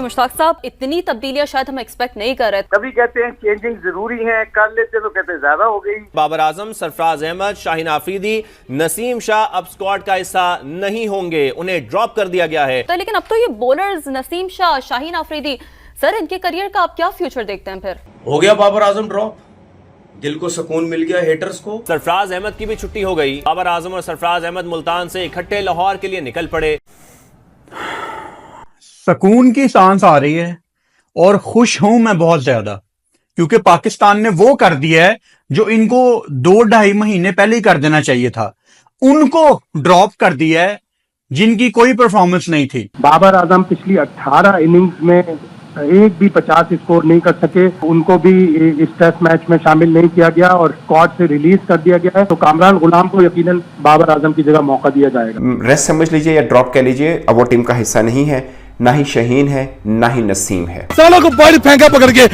मुश्ताक साहब, इतनी तब्दीलियां शायद हम एक्सपेक्ट नहीं कर रहे। कभी कहते हैं चेंजिंग जरूरी है, कर लेते तो कहते ज्यादा हो गई। बाबर आजम, सरफराज अहमद, शाहीन आफरीदी, नसीम शाह अब स्क्वाड का हिस्सा नहीं होंगे, उन्हें ड्रॉप कर दिया गया है। तो लेकिन अब तो ये बॉलर्स नसीम शाह, शाहीन आफरीदी, सर इनके करियर का आप क्या फ्यूचर देखते हैं? फिर हो गया बाबर आजम ड्रॉप, दिल को सुकून मिल गया हेटर्स को। सरफराज अहमद की भी छुट्टी हो गई। बाबर आजम और सरफराज अहमद मुल्तान से इकट्ठे लाहौर के लिए निकल पड़े। सुकून की सांस आ रही है और खुश हूं मैं बहुत ज्यादा, क्योंकि पाकिस्तान ने वो कर दिया है जो इनको 2-2.5 महीने पहले ही कर देना चाहिए था। उनको ड्रॉप कर दिया है जिनकी कोई परफॉर्मेंस नहीं थी। बाबर आजम पिछली 18 इनिंग्स में एक भी 50 स्कोर नहीं कर सके, उनको भी इस टेस्ट मैच में शामिल नहीं किया गया और स्क्वाड से रिलीज कर दिया गया है। तो कामरान गुलाम को यकीनन बाबर आजम की जगह मौका दिया जाएगा। रेस्ट समझ लीजिए या ड्रॉप कह लीजिए, अब वो टीम का हिस्सा नहीं है, ना ही शहीन है ना ही नसीम है। सालों को बॉल फेंका पकड़ के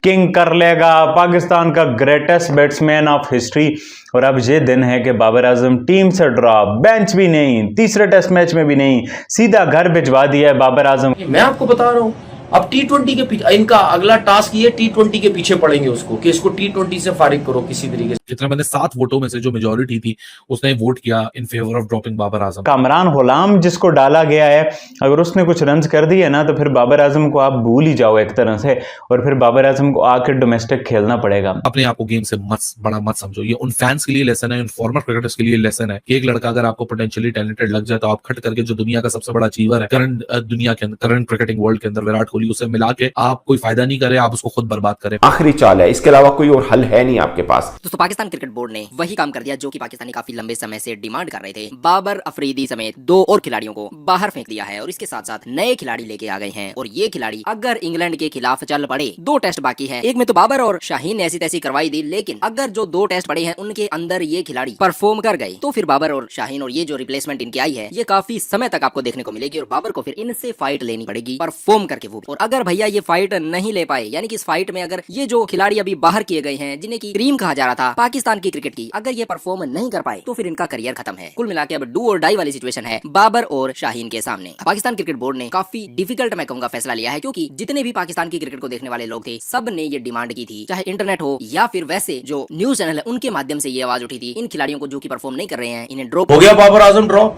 किंग कर लेगा पाकिस्तान का ग्रेटेस्ट बैट्समैन ऑफ हिस्ट्री। और अब ये दिन है कि बाबर आजम टीम से ड्रॉप, बेंच भी नहीं, तीसरे टेस्ट मैच में भी नहीं, सीधा घर भिजवा दिया है बाबर आजम। मैं आपको बता रहा हूं, अब T20 के पीछे इनका अगला टास्क ये T20 के पीछे पड़ेंगे उसको कि इसको T20 से फारिग करो किसी तरीके से। जितना मैंने 7 वोटों में से जो मेजोरिटी थी उसने वोट किया in favour of dropping Babar Azam. Kamran Ghulam जिसको डाला गया है, अगर उसने कुछ रन्स कर दिए ना तो फिर बाबर आजम को आप भूल ही जाओ एक तरह से, और फिर बाबर आजम को आकर डोमेस्टिक खेलना पड़ेगा। अपने आप को गेम से बड़ा मत समझो, ये उन फैंस के लिए लेसन है, उन फॉर्मर क्रिकेटर्स के लिए लेसन है। एक लड़का अगर आपको पोटेंशियली टैलेंटेड लग जाए तो आप खट करके जो दुनिया का सबसे बड़ा अचीवर है करंट दुनिया के अंदर, करंट क्रिकेटिंग वर्ल्ड के अंदर, विराट कोहली, उसे मिला के आप कोई फायदा नहीं करे, आप उसको खुद बर्बाद करें। आखिरी चाल है, इसके अलावा कोई और हल है नहीं आपके पास। दोस्तों, पाकिस्तान क्रिकेट बोर्ड ने वही काम कर दिया जो कि पाकिस्तानी काफी लंबे समय से डिमांड कर रहे थे। बाबर अफरीदी समेत 2 और खिलाड़ियों को बाहर फेंक दिया है और इसके साथ साथ नए खिलाड़ी लेके आ गए हैं। और ये खिलाड़ी अगर इंग्लैंड के खिलाफ चल पड़े, 2 टेस्ट बाकी हैं, एक में तो बाबर और शाहीन ने ऐसी तैसी करवाई दी, लेकिन अगर जो 2 टेस्ट पड़े हैं उनके अंदर ये खिलाड़ी परफॉर्म कर गए तो फिर बाबर और शाहीन और ये जो रिप्लेसमेंट इनकी आई है ये काफी समय तक आपको देखने को मिलेगी और बाबर को फिर इनसे फाइट लेनी पड़ेगी परफॉर्म करके वो। और अगर भैया ये फाइट नहीं ले पाए, यानी कि इस फाइट में अगर ये जो खिलाड़ी अभी बाहर किए गए हैं जिन्हें की क्रीम कहा जा रहा था पाकिस्तान की क्रिकेट की, अगर ये परफॉर्म नहीं कर पाए तो फिर इनका करियर खत्म है। कुल मिला के अब डू और डाई वाली सिचुएशन है बाबर और शाहीन के सामने। पाकिस्तान क्रिकेट बोर्ड ने काफी डिफिकल्ट मैं कहूंगा फैसला लिया है, क्योंकि जितने भी पाकिस्तान की क्रिकेट को देखने वाले लोग थे सब ने ये डिमांड की थी, चाहे इंटरनेट हो या फिर वैसे जो न्यूज चैनल है उनके माध्यम से ये आवाज उठी थी, इन खिलाड़ियों को जो की परफॉर्म नहीं कर रहे हैं इन्हें ड्रॉप हो गया बाबर आजम ड्रॉप,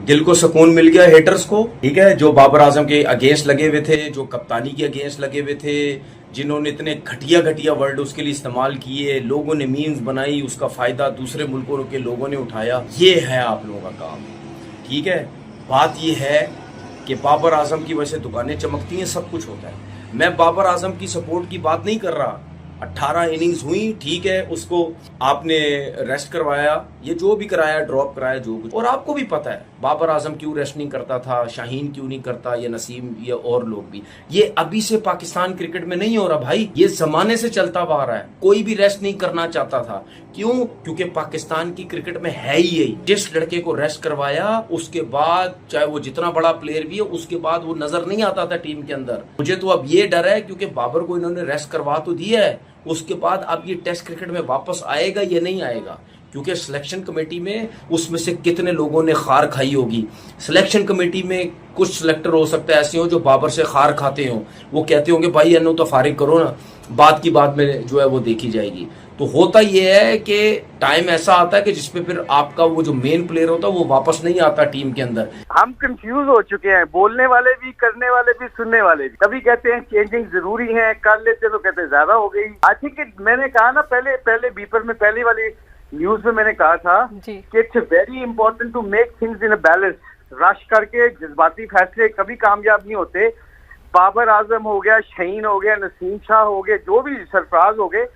दिल को सुकून मिल गया हेटर्स को। ठीक है, जो बाबर आजम के अगेंस्ट लगे हुए थे, जो कप्तानी के अगेंस्ट लगे हुए थे, जिन्होंने इतने घटिया वर्ड उसके लिए इस्तेमाल किए, लोगों ने मीम्स बनाई, उसका फायदा दूसरे मुल्कों के लोगों ने उठाया, ये है आप लोगों का काम। ठीक है, बात ये है कि बाबर आजम की वजह से दुकानें चमकती हैं, सब कुछ होता है। मैं बाबर आजम की सपोर्ट की बात नहीं कर रहा। 18 इनिंग्स हुई, ठीक है, उसको आपने रेस्ट करवाया, ये जो भी कराया, ड्रॉप कराया, जो कुछ। और आपको भी पता है बाबर आजम क्यों रेस्ट नहीं करता था, शाहीन क्यों नहीं करता, या नसीम या और लोग भी। ये अभी से पाकिस्तान क्रिकेट में नहीं हो रहा भाई, ये जमाने से चलता आ रहा है। कोई भी रेस्ट नहीं करना चाहता था, क्यों? क्योंकि पाकिस्तान की क्रिकेट में है ही यही, जिस लड़के को रेस्ट करवाया उसके बाद चाहे वो जितना बड़ा प्लेयर भी है उसके बाद वो नजर नहीं आता था टीम के अंदर। मुझे तो अब ये डर है, क्योंकि बाबर को इन्होंने रेस्ट करवा तो दिया है, उसके बाद अब ये टेस्ट क्रिकेट में वापस आएगा या नहीं आएगा, क्योंकि सिलेक्शन कमेटी में उसमें से कितने लोगों ने खार खाई होगी। सिलेक्शन कमेटी में कुछ सिलेक्टर हो सकता है ऐसे हो जो बाबर से खार खाते हो, वो कहते होंगे भाई इन्हों तो फारिग करो ना, बात की बात में जो है वो देखी जाएगी। तो होता ये है कि टाइम ऐसा आता है कि जिसपे फिर आपका वो जो मेन प्लेयर होता है वो वापस नहीं आता टीम के अंदर। हम कंफ्यूज हो चुके हैं, बोलने वाले भी, करने वाले भी, सुनने वाले भी। कभी कहते हैं चेंजिंग जरूरी है, कर लेते तो कहते ज्यादा हो गई। आई थिंक मैंने कहा ना पहले बीपर में पहली वाली न्यूज में मैंने कहा था कि it's very important to make things in a balance. Rush करके जज्बाती फैसले कभी कामयाब नहीं होते। बाबर आजम हो गया, शाहीन हो गया, नसीम शाह हो गए, जो भी सरफराज हो गए,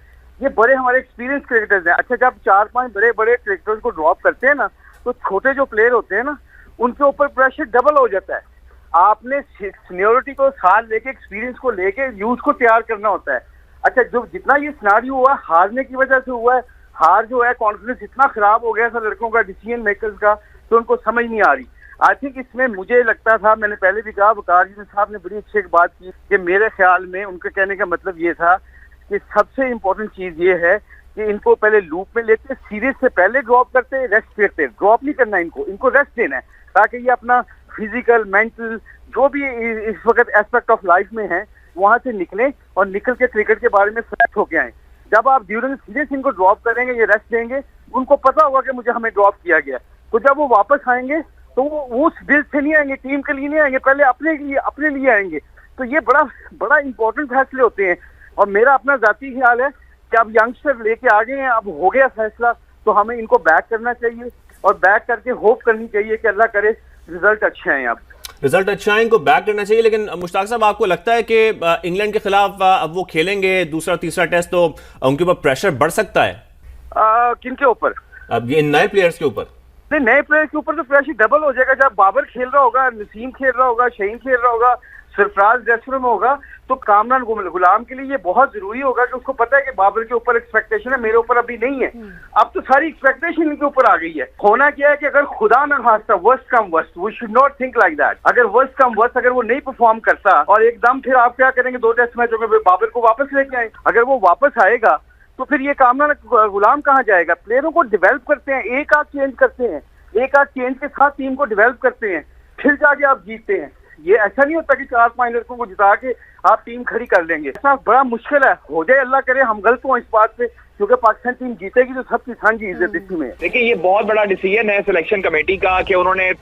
ये बड़े हमारे एक्सपीरियंस क्रिकेटर्स हैं। अच्छा, जब 4-5 बड़े क्रिकेटर्स को ड्रॉप करते हैं ना, तो छोटे जो प्लेयर होते हैं ना, उनके ऊपर प्रेशर डबल हो जाता है। आपने सीनियोरिटी को साथ लेके, एक्सपीरियंस को लेके यूथ को तैयार करना होता है। अच्छा, जो जितना ये सिनारियो हुआ हारने की वजह से हुआ है, हार जो है कॉन्फिडेंस इतना खराब हो गया सब लड़कों का, डिसीजन मेकर्स का, तो उनको समझ नहीं आ रही। आई थिंक इसमें मुझे लगता था, मैंने पहले भी कहा, वकार साहब ने बड़ी अच्छी एक बात की कि मेरे ख्याल में उनके कहने का मतलब ये था कि सबसे इम्पोर्टेंट चीज ये है कि इनको पहले लूप में लेते, सीरीज से पहले ड्रॉप करते, रेस्ट करते। ड्रॉप नहीं करना इनको रेस्ट देना है, ताकि ये अपना फिजिकल, मेंटल जो भी इस वक्त एस्पेक्ट ऑफ लाइफ में है वहां से निकले और निकल के क्रिकेट के बारे में फ्रेश होके आए। जब आप ड्यूरिंग सीरीज इनको ड्रॉप करेंगे, ये रेस्ट देंगे, उनको पता होगा कि मुझे हमें ड्रॉप किया गया, तो जब वो वापस आएंगे तो वो उस दिल से नहीं आएंगे, टीम के लिए नहीं आएंगे, पहले अपने लिए आएंगे। तो ये बड़ा इंपॉर्टेंट फैसले होते हैं। और मेरा अपना जाती ख्याल है कि अब यंगस्टर लेके आ गए हैं, अब हो गया फैसला, तो हमें इनको बैक करना चाहिए और बैक करके होप करनी चाहिए कि अल्लाह करे रिजल्ट अच्छे आए। अब रिजल्ट अच्छा है, इनको बैक करना चाहिए। लेकिन मुश्ताक साहब, आपको लगता है कि इंग्लैंड के खिलाफ अब वो खेलेंगे दूसरा तीसरा टेस्ट, तो उनके ऊपर प्रेशर बढ़ सकता है? किनके ऊपर? अब ये नए प्लेयर्स के ऊपर। नहीं, नए प्लेयर्स के ऊपर तो प्रेशर डबल हो जाएगा। जब बाबर खेल रहा होगा, नसीम खेल रहा होगा, शहीन खेल रहा होगा, सरफराज ड्रेसर में होगा, तो कामरान गुलाम के लिए ये बहुत जरूरी होगा कि उसको पता है कि बाबर के ऊपर एक्सपेक्टेशन है, मेरे ऊपर अभी नहीं है। अब तो सारी एक्सपेक्टेशन इनके ऊपर आ गई है। होना क्या है कि अगर खुदा न खास्ता worst come worst, we should not think like that, अगर वर्स्ट कम वर्स्ट अगर वो नहीं परफॉर्म करता और एकदम फिर आप क्या करेंगे, 2 टेस्ट मैचों में बाबर को वापस लेके आए। अगर वो वापस आएगा तो फिर ये कामरान गुलाम कहाँ जाएगा? प्लेयरों को डेवलप करते हैं, एक आध चेंज करते हैं, एक आध चेंज के साथ टीम को डेवलप करते हैं, फिर जाके आप जीतते हैं। ये ऐसा नहीं होता कि 4-5 लड़कों को जिता के आप टीम खड़ी कर लेंगे, ऐसा बड़ा मुश्किल है। हो जाए, अल्लाह करे हम गलत हों इस बात पे, क्योंकि पाकिस्तान टीम जीतेगी तो सबकी सांझी इज्जत इसी में। देखिए, ये बहुत बड़ा डिसीजन है सिलेक्शन कमेटी का कि उन्होंने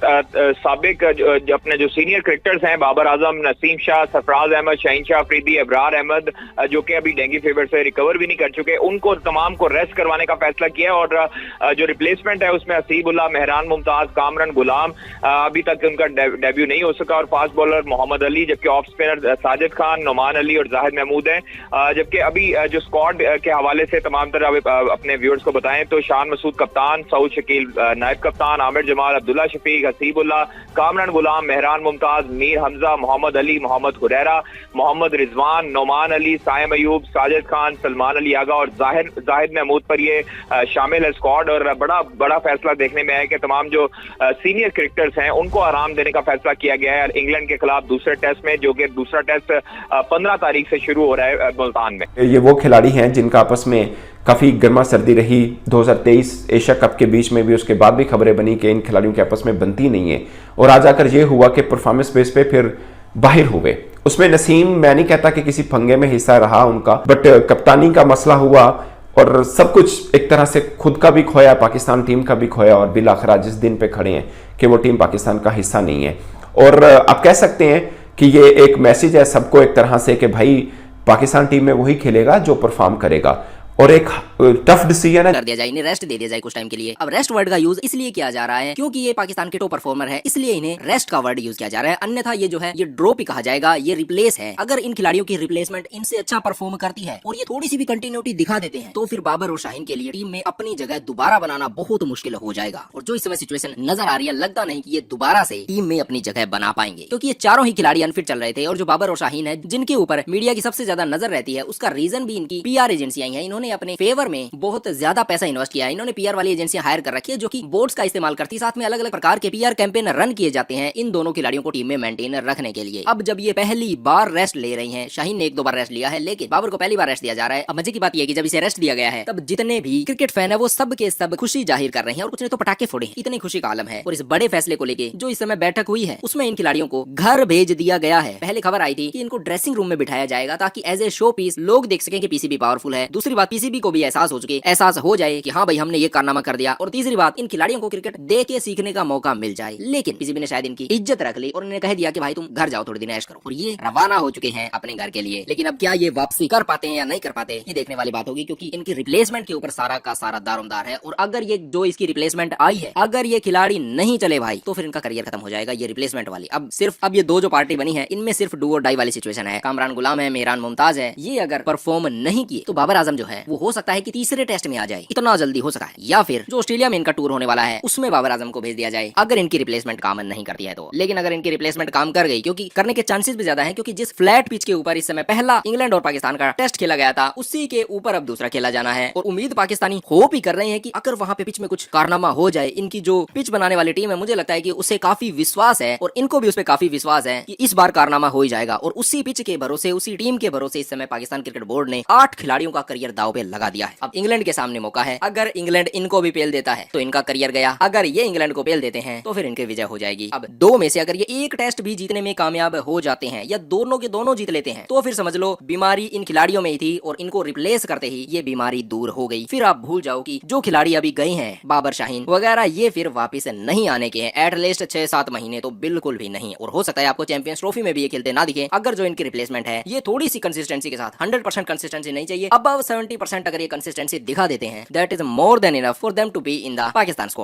साबिक अपने जो सीनियर क्रिकेटर्स हैं, बाबर आजम, नसीम शाह, सरफराज अहमद, शाहीन शाह अफरीदी, अबरार अहमद, जो कि अभी डेंगू फीवर से रिकवर भी नहीं कर चुके, उनको तमाम को रेस्ट करवाने का फैसला किया है। और जो रिप्लेसमेंट है उसमें हसीबुल्लाह, मेहरान मुमताज, कामरान गुलाम, अभी तक उनका डेब्यू नहीं हो सका, और फास्ट बॉलर मोहम्मद अली, जबकि ऑफ स्पिनर साजिद खान, नोमान अली और जाहिद महमूद हैं। जबकि अभी जो स्क्वाड के हवाले से तमाम तरह अपने व्यूअर्स को बताएं तो शान मसूद कप्तान, सऊद शकील नायब कप्तान, आमिर जमाल, अब्दुल्ला शफीक, हसीबुल्लाह, कामरान गुलाम, मेहरान मुमताज, मीर हमजा, मोहम्मद अली, मोहम्मद हुरैरा, मोहम्मद रिजवान, नोमान अली, साइम अयूब, साजिद खान, सलमान अली आगा और जाहिद महमूद पर ये शामिल है स्क्वाड। और बड़ा फैसला देखने में आया कि तमाम जो सीनियर क्रिकेटर्स हैं उनको आराम देने का फैसला किया गया है इंग्लैंड के खिलाफ दूसरे टेस्ट में, जो कि दूसरा टेस्ट 15 तारीख से शुरू हो रहा है मुल्तान में। ये वो खिलाड़ी हैं जिनका आपस में काफ़ी गर्मा सर्दी रही 2023 एशिया कप के बीच में भी, उसके बाद भी खबरें बनी कि इन खिलाड़ियों के आपस में बनती नहीं है, और आज आकर ये हुआ कि परफॉर्मेंस बेस पे फिर बाहर हुए। उसमें नसीम, मैं नहीं कहता कि किसी पंगे में हिस्सा रहा उनका, बट कप्तानी का मसला हुआ और सब कुछ एक तरह से खुद का भी खोया, पाकिस्तान टीम का भी खोया, और बिल आखिर जिस दिन पे खड़े हैं कि वो टीम पाकिस्तान का हिस्सा नहीं है। और आप कह सकते हैं कि ये एक मैसेज है सबको एक तरह से कि भाई पाकिस्तान टीम में वही खेलेगा जो परफॉर्म करेगा, और एक टफ डिसीजन है। कर दिया जाए, इन्हें रेस्ट दे दिया जाए कुछ टाइम के लिए। अब रेस्ट वर्ड का यूज इसलिए किया जा रहा है क्योंकि ये पाकिस्तान के टॉप परफॉर्मर है, इसलिए इन्हें रेस्ट का वर्ड यूज किया जा रहा है। अन्यथा ये जो है ये ड्रॉप ही कहा जाएगा, ये रिप्लेस है। अगर इन खिलाड़ियों की रिप्लेसमेंट इनसे अच्छा परफॉर्म करती है और ये थोड़ी सी भी कंटिन्यूटी दिखा देते हैं, तो फिर बाबर और शाहीन के लिए टीम में अपनी जगह दोबारा बनाना बहुत मुश्किल हो जाएगा। और जो इस समय सिचुएशन नजर आ रही है, लगता नहीं कि ये दोबारा से टीम में अपनी जगह बना पाएंगे, क्योंकि ये चारों ही खिलाड़ी अनफिट चल रहे थे। और जो बाबर और शाहीन है, जिनके ऊपर मीडिया की सबसे ज्यादा नजर रहती है, उसका रीजन भी इनकी PR एजेंसियां हैं। इन्होंने अपने फेवर में बहुत ज्यादा पैसा इन्वेस्ट किया है। इन्होंने PR वाली एजेंसियां हायर कर रखी है जो कि बोर्ड्स का इस्तेमाल करती है, साथ में अलग अलग प्रकार के PR कैंपेन रन किए जाते हैं इन दोनों खिलाड़ियों को टीम में मेंटेन रखने के लिए। अब जब ये पहली बार रेस्ट ले रही हैं, शाहीन ने 1-2 बार रेस्ट लिया है, लेकिन बाबर को पहली बार रेस्ट दिया जा रहा है। अब मजे की बात यह है कि जब इसे रेस्ट दिया गया है, तब जितने भी क्रिकेट फैन है वो सब के सब खुशी जाहिर कर रहे हैं, और कुछ ने तो पटाखे फोड़े हैं। इतनी खुशी का आलम है। और इस बड़े फैसले को लेके जो इस समय बैठक हुई है, उसमें इन खिलाड़ियों को घर भेज दिया गया है। पहले खबर आई थी कि इनको ड्रेसिंग रूम में बिठाया जाएगा ताकि एज ए शो पीस लोग देख सकें कि PCB पावरफुल है। दूसरी बात, PCB को भी एहसास हो जाए कि हाँ भाई हमने ये कारनामा कर दिया। और तीसरी बात, इन खिलाड़ियों को क्रिकेट देख के सीखने का मौका मिल जाए। लेकिन PCB ने शायद इनकी इज्जत रख ली और उन्होंने कह दिया कि भाई तुम घर जाओ, थोड़ी दिन ऐश करो, और ये रवाना हो चुके हैं अपने घर के लिए। लेकिन अब क्या ये वापसी कर पाते हैं या नहीं कर पाते, ये देखने वाली बात होगी, क्योंकि इनकी रिप्लेसमेंट के ऊपर सारा का सारा दारोमदार है। और अगर ये जो इसकी रिप्लेसमेंट आई है, अगर ये खिलाड़ी नहीं चले भाई, तो फिर इनका करियर खत्म हो जाएगा। ये रिप्लेसमेंट वाली अब ये 2 जो पार्टी बनी है, इनमें सिर्फ डू और डाई वाली सिचुएशन है। कामरान गुलाम है, मेहरान मुमताज है, ये अगर परफॉर्म नहीं किए तो बाबर आजम जो है वो हो सकता है कि तीसरे टेस्ट में आ जाए, इतना जल्दी हो सका है। या फिर जो ऑस्ट्रेलिया में इनका टूर होने वाला है उसमें बाबर आजम को भेज दिया जाए, अगर इनकी रिप्लेसमेंट काम नहीं करती है तो। लेकिन अगर इनकी रिप्लेसमेंट काम कर गई, क्योंकि करने के चांसेस भी ज्यादा है, क्योंकि जिस फ्लैट पिच के ऊपर इस समय पहला इंग्लैंड और पाकिस्तान का टेस्ट खेला गया था, उसी के ऊपर अब दूसरा खेला जाना है। और उम्मीद पाकिस्तानी होप ही कर रहे हैं कि अगर वहां पे पिच में कुछ कारनामा हो जाए, इनकी जो पिच बनाने वाली टीम है, मुझे लगता है कि उसे काफी विश्वास है और इनको भी उस पर काफी विश्वास है कि इस बार कारनामा हो ही जाएगा। और उसी पिच के भरोसे, उसी टीम के भरोसे इस समय पाकिस्तान क्रिकेट बोर्ड ने 8 खिलाड़ियों का करियर दाव पे लगा दिया है। अब इंग्लैंड के सामने मौका है, अगर इंग्लैंड इनको भी पेल देता है तो इनका करियर गया, अगर ये इंग्लैंड को पेल देते हैं तो फिर इनकी विजय हो जाएगी। अब दो में से अगर ये एक टेस्ट भी जीतने में कामयाब हो जाते हैं या दोनों के दोनों जीत लेते हैं तो फिर समझ लो बीमारी इन खिलाड़ियों में ही थी और इनको रिप्लेस करते ही ये बीमारी दूर हो गई। फिर आप भूल जाओ कि जो खिलाड़ी अभी गए हैं बाबर शाहीन वगैरह ये फिर वापस नहीं आने के हैं, एटलीस्ट 6-7 महीने तो बिल्कुल भी नहीं। और हो सकता है आपको चैंपियंस ट्रॉफी में भी ये खेलते ना दिखे अगर जो इनकी रिप्लेसमेंट है ये थोड़ी सी कंसिस्टेंसी के साथ, 100% कंसिस्टेंसी नहीं चाहिए, अबव 70% अगर ये कंसिस्टेंसी दिखा देते हैं that is more than enough for them to be in the Pakistan squad.